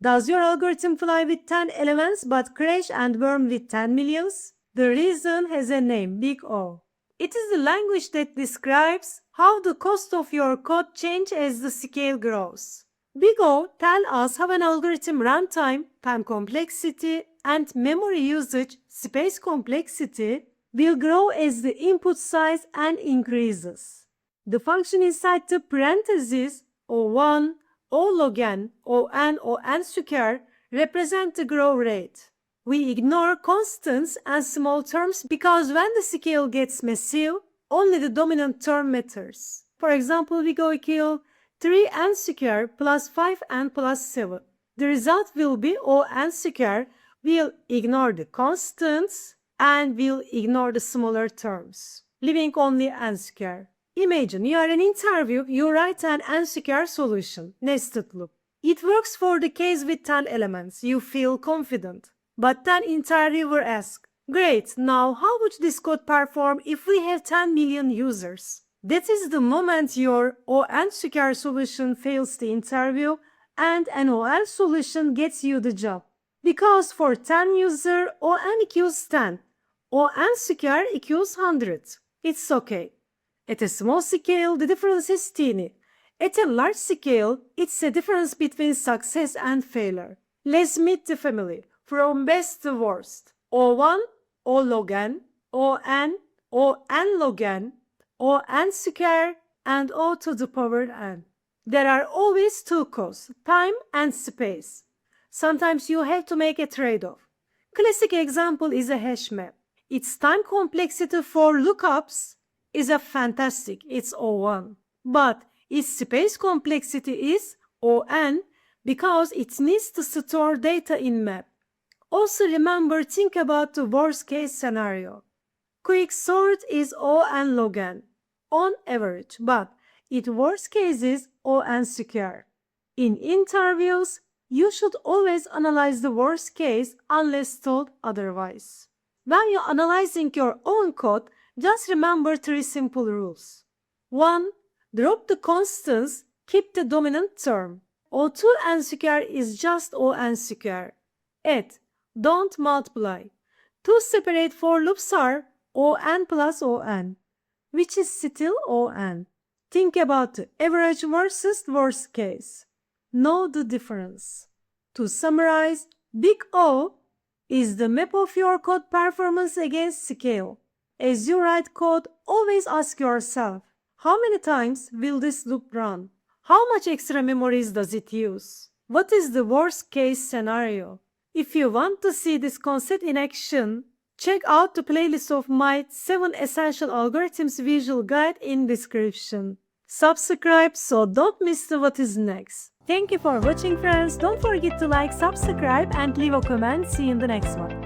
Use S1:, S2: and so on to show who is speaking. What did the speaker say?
S1: Does your algorithm fly with 10 elements but crash and burn with 10 millions? The reason has a name, Big O. It is the language that describes how the cost of your code changes as the scale grows. Big O tells us how an algorithm runtime, time complexity, and memory usage, space complexity, will grow as the input size and increases. The function inside the parentheses O1, O log n, O n square represent the growth rate. We ignore constants and small terms because when the scale gets massive, only the dominant term matters. For example, we go equal 3n square plus 5n plus 7. The result will be O(n square. We'll ignore the constants and we'll ignore the smaller terms, leaving only n square. Imagine you are in an interview, you write an n square solution, nested loop. It works for the case with 10 elements, you feel confident. But then interviewer asks, great, now how would this code perform if we have 10 million users? That is the moment your O(n square solution fails the interview and an OL solution gets you the job. Because for 10 users, O(n equals 10. O(n square equals 100. It's okay. At a small scale, the difference is teeny. At a large scale, it's a difference between success and failure. Let's meet the family, from best to worst. O1, O log n, O(n, O(n log n, O(n square, and O to the power n. There are always two costs, time and space. Sometimes you have to make a trade-off. Classic example is a hash map. Its time complexity for lookups is a fantastic, it's O1. But its space complexity is O(n) because it needs to store data in map. Also remember, think about the worst case scenario. Quick sort is O(n log n, on average, but its worst case is O(n square. In interviews, you should always analyze the worst case unless told otherwise. When you're analyzing your own code, just remember 3 simple rules. 1. Drop the constants, keep the dominant term. O2n square is just O(n square. Add, don't multiply. Two separate for loops are O(n plus O(n), which is still O(n). Think about the average versus worst case. Know the difference. To summarize, Big O is the map of your code performance against scale. As you write code, always ask yourself, how many times will this loop run? How much extra memories does it use? What is the worst case scenario? If you want to see this concept in action, check out the playlist of my 7 Essential Algorithms visual guide in description. Subscribe so don't miss what is next. Thank you for watching, friends. Don't forget to like, subscribe and leave a comment. See you in the next one.